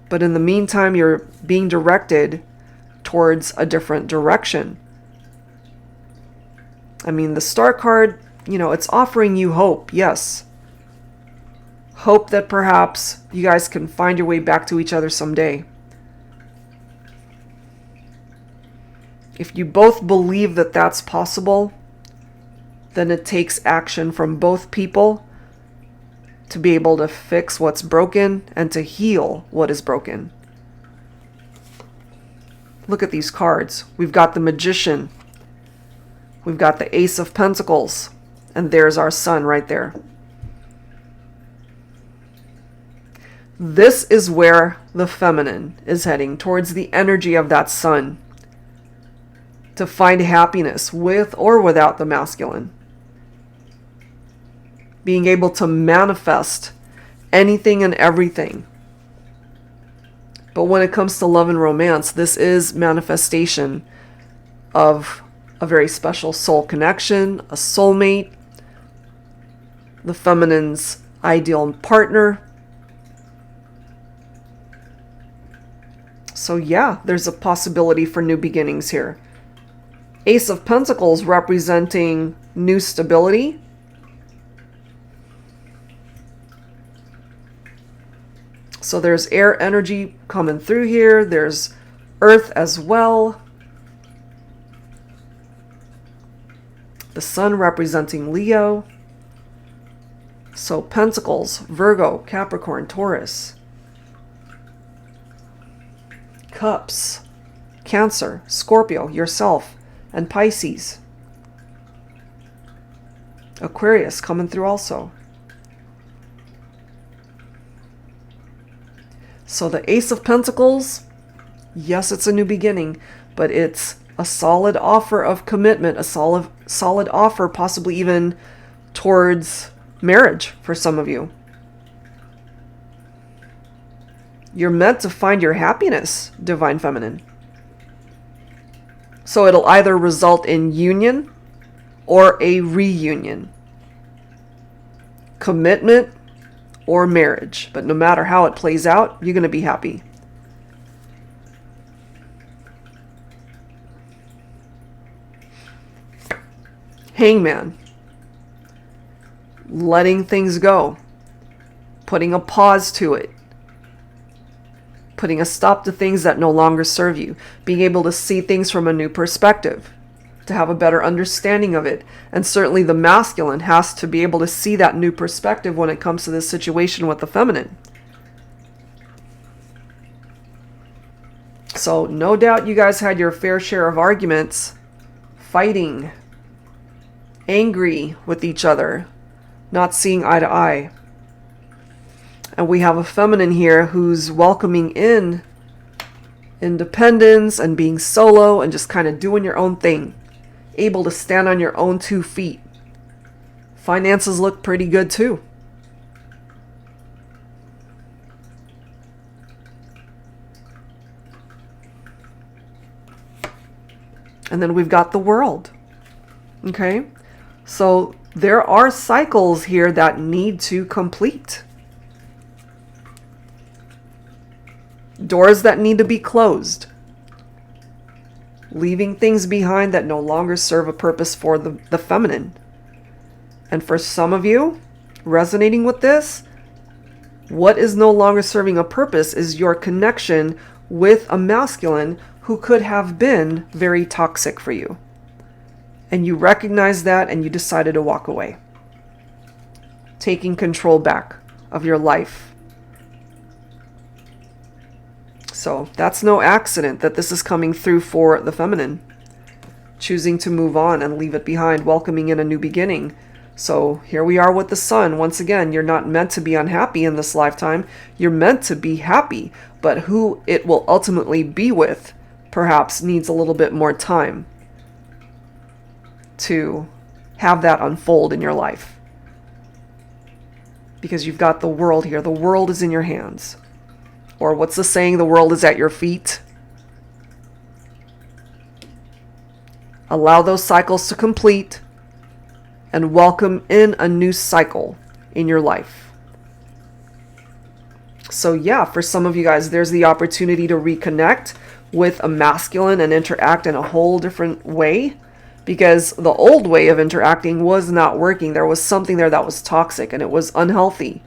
But in the meantime, you're being directed towards a different direction. I mean, the Star card, it's offering you hope, yes. Hope that perhaps you guys can find your way back to each other someday. If you both believe that that's possible, then it takes action from both people to be able to fix what's broken and to heal what is broken. Look at these cards. We've got the Magician. We've got the Ace of Pentacles. And there's our Sun right there. This is where the feminine is heading, towards the energy of that Sun, to find happiness with or without the masculine. Being able to manifest anything and everything. But when it comes to love and romance, this is manifestation of a very special soul connection, a soulmate, the feminine's ideal partner. So yeah, there's a possibility for new beginnings here. Ace of Pentacles representing new stability. So there's air energy coming through here. There's earth as well. The Sun representing Leo. So Pentacles, Virgo, Capricorn, Taurus. Cups, Cancer, Scorpio, yourself, and Pisces. Aquarius coming through also. So the Ace of Pentacles, yes, it's a new beginning, but it's a solid offer of commitment, a solid offer, possibly even towards marriage for some of you. You're meant to find your happiness, Divine Feminine. So it'll either result in union or a reunion. Commitment or marriage. But no matter how it plays out, you're going to be happy. Hangman. Letting things go. Putting a pause to it. Putting a stop to things that no longer serve you. Being able to see things from a new perspective. To have a better understanding of it. And certainly the masculine has to be able to see that new perspective when it comes to this situation with the feminine. So no doubt you guys had your fair share of arguments. Fighting. Angry with each other. Not seeing eye to eye. And we have a feminine here who's welcoming in independence and being solo and just kind of doing your own thing. Able to stand on your own 2 feet. Finances look pretty good too. And then we've got the World. Okay? So there are cycles here that need to complete. Doors that need to be closed. Leaving things behind that no longer serve a purpose for the feminine. And for some of you, resonating with this, what is no longer serving a purpose is your connection with a masculine who could have been very toxic for you. And you recognize that and you decided to walk away. Taking control back of your life. So that's no accident that this is coming through for the feminine. Choosing to move on and leave it behind, welcoming in a new beginning. So here we are with the Sun. Once again, you're not meant to be unhappy in this lifetime. You're meant to be happy, but who it will ultimately be with perhaps needs a little bit more time to have that unfold in your life. Because you've got the world here. The world is in your hands. Or what's the saying? The world is at your feet. Allow those cycles to complete and welcome in a new cycle in your life. So yeah, for some of you guys, there's the opportunity to reconnect with a masculine and interact in a whole different way, because the old way of interacting was not working. There was something there that was toxic and it was unhealthy.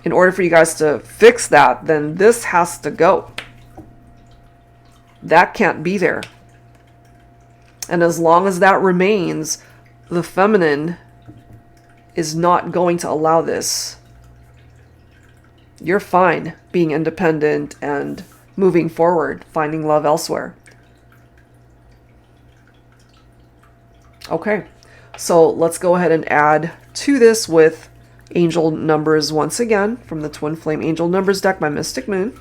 In order for you guys to fix that, then this has to go. That can't be there. And as long as that remains, the feminine is not going to allow this. You're fine being independent and moving forward, finding love elsewhere. Okay, so let's go ahead and add to this with angel numbers once again from the Twin Flame Angel Numbers deck by Mystic Moon.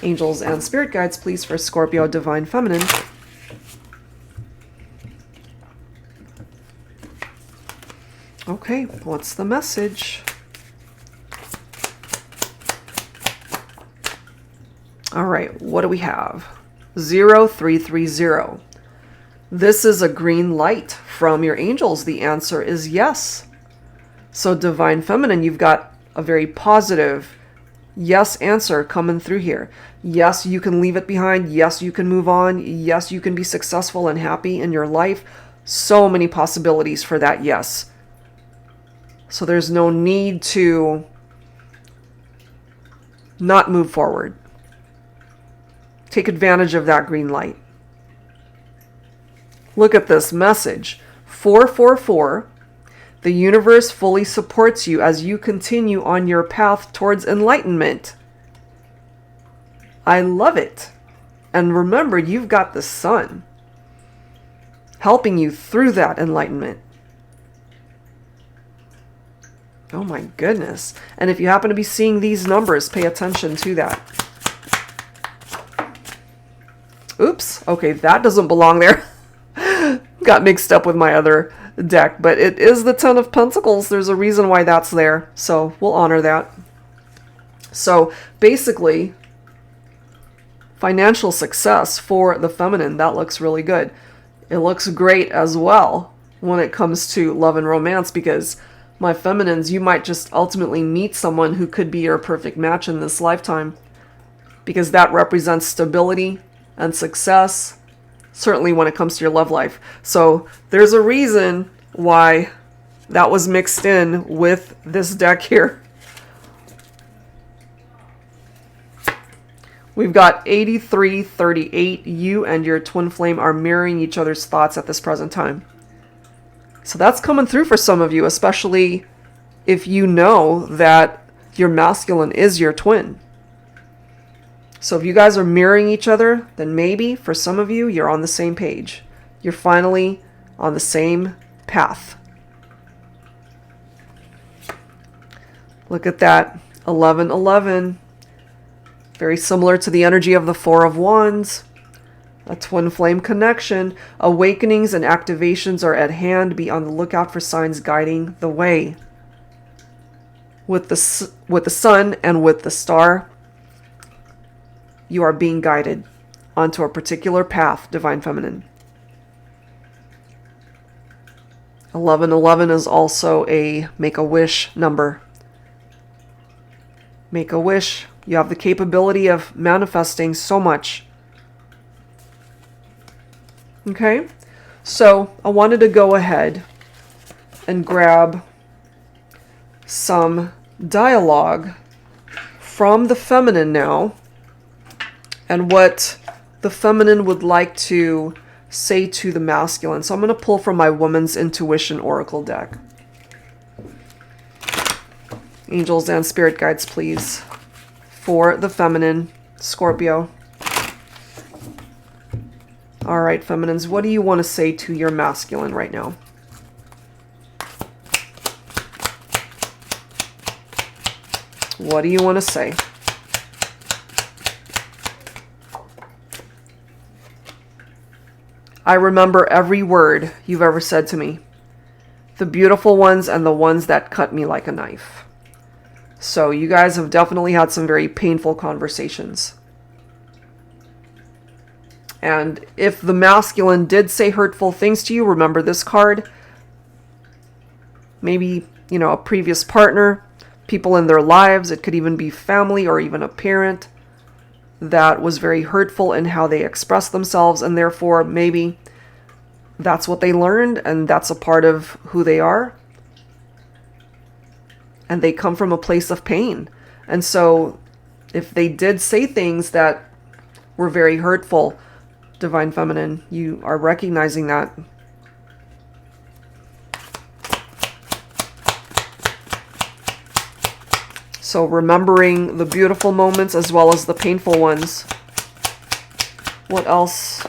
Angels and spirit guides, please, for Scorpio Divine Feminine. Okay, what's the message? All right, what do we have? 0330. This is a green light from your angels. The answer is yes. So Divine Feminine, you've got a very positive yes answer coming through here. Yes, you can leave it behind. Yes, you can move on. Yes, you can be successful and happy in your life. So many possibilities for that yes. So there's no need to not move forward. Take advantage of that green light. Look at this message. 444. The universe fully supports you as you continue on your path towards enlightenment. I love it. And remember, you've got the sun helping you through that enlightenment. Oh my goodness. And if you happen to be seeing these numbers, pay attention to that. Oops. Okay, that doesn't belong there. Got mixed up with my other deck, but it is the Ten of Pentacles. There's a reason why that's there, so we'll honor that. So basically, financial success for the feminine, that looks really good. It looks great as well when it comes to love and romance, because my feminines, you might just ultimately meet someone who could be your perfect match in this lifetime, because that represents stability and success, certainly when it comes to your love life. So there's a reason why that was mixed in with this deck here. We've got 8338. You and your twin flame are mirroring each other's thoughts at this present time. So that's coming through for some of you, especially if you know that your masculine is your twin. So if you guys are mirroring each other, then maybe for some of you, you're on the same page. You're finally on the same path. Look at that. 1111. Very similar to the energy of the Four of Wands. A twin flame connection. Awakenings and activations are at hand. Be on the lookout for signs guiding the way. With the sun and with the star, you are being guided onto a particular path, Divine Feminine. 1111 is also a make-a-wish number. Make a wish. You have the capability of manifesting so much. Okay? So I wanted to go ahead and grab some dialogue from the feminine now, and what the feminine would like to say to the masculine. So I'm going to pull from my Woman's Intuition Oracle deck. Angels and spirit guides, please, for the feminine, Scorpio. All All right, feminines, what do you want to say to your masculine right now? What do you want to say? I remember every word you've ever said to me. The beautiful ones and the ones that cut me like a knife. So you guys have definitely had some very painful conversations. And if the masculine did say hurtful things to you, remember this card. Maybe, you know, a previous partner, people in their lives. It could even be family or even a parent that was very hurtful in how they express themselves. And therefore, maybe that's what they learned and that's a part of who they are. And they come from a place of pain. And so if they did say things that were very hurtful, Divine Feminine, you are recognizing that. So remembering the beautiful moments as well as the painful ones. What else?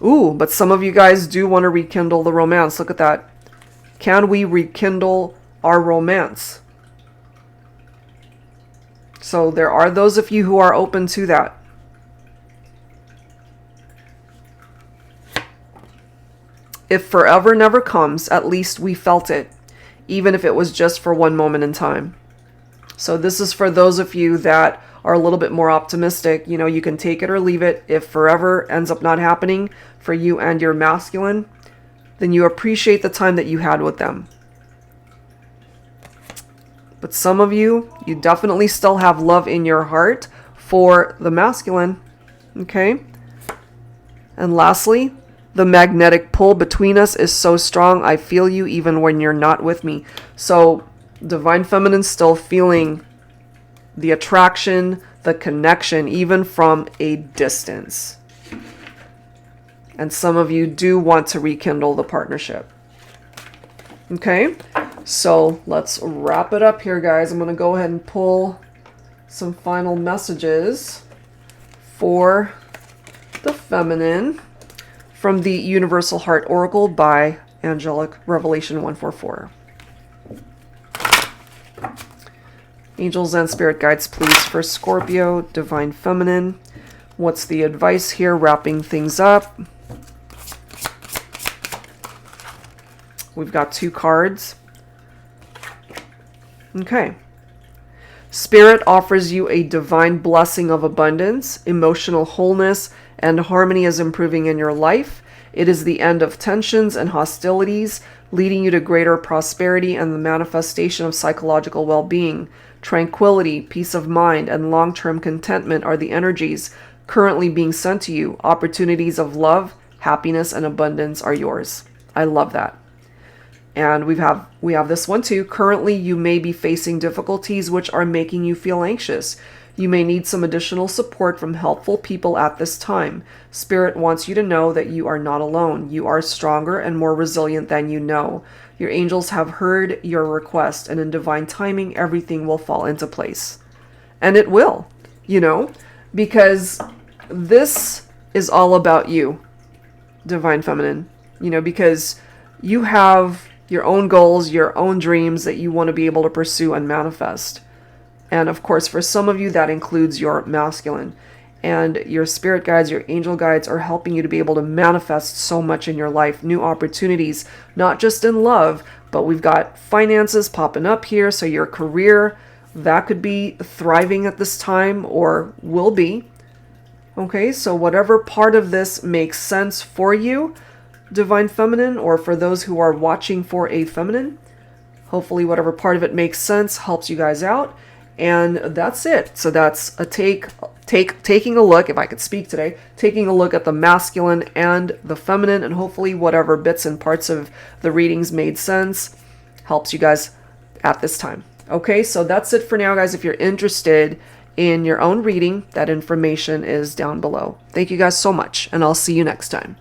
Ooh, but some of you guys do want to rekindle the romance. Look at that. Can we rekindle our romance? So there are those of you who are open to that. If forever never comes, at least we felt it, even if it was just for one moment in time. So this is for those of you that are a little bit more optimistic. You know, you can take it or leave it. If forever ends up not happening for you and your masculine, then you appreciate the time that you had with them. But some of you, you definitely still have love in your heart for the masculine. Okay? And lastly, the magnetic pull between us is so strong. I feel you even when you're not with me. So Divine Feminine still feeling the attraction, the connection, even from a distance. And some of you do want to rekindle the partnership. Okay, so let's wrap it up here, guys. I'm going to go ahead and pull some final messages for the feminine from the Universal Heart Oracle by Angelic Revelation 144. Angels and spirit guides, please, for Scorpio, Divine Feminine. What's the advice here? Wrapping things up. We've got 2 cards. Okay. Spirit offers you a divine blessing of abundance, emotional wholeness, and harmony is improving in your life. It is the end of tensions and hostilities, leading you to greater prosperity and the manifestation of psychological well-being. Tranquility, peace of mind, and long-term contentment are the energies currently being sent to you. Opportunities of love, happiness, and abundance are yours. I love that. And we have this one too. Currently, you may be facing difficulties which are making you feel anxious. You may need some additional support from helpful people at this time. Spirit wants you to know that you are not alone. You are stronger and more resilient than you know. Your angels have heard your request, and in divine timing, everything will fall into place. And it will, you know, because this is all about you, Divine Feminine, you know, because you have your own goals, your own dreams that you want to be able to pursue and manifest. And of course, for some of you, that includes your masculine. And your spirit guides, your angel guides are helping you to be able to manifest so much in your life. New opportunities, not just in love, but we've got finances popping up here. So your career, that could be thriving at this time or will be. Okay, so whatever part of this makes sense for you, Divine Feminine, or for those who are watching for a feminine, hopefully whatever part of it makes sense helps you guys out. And that's it. So that's a taking a look, if I could speak today, taking a look at the masculine and the feminine, and hopefully whatever bits and parts of the readings made sense helps you guys at this time. Okay, so that's it for now, guys. If you're interested in your own reading, that information is down below. Thank you guys so much, and I'll see you next time.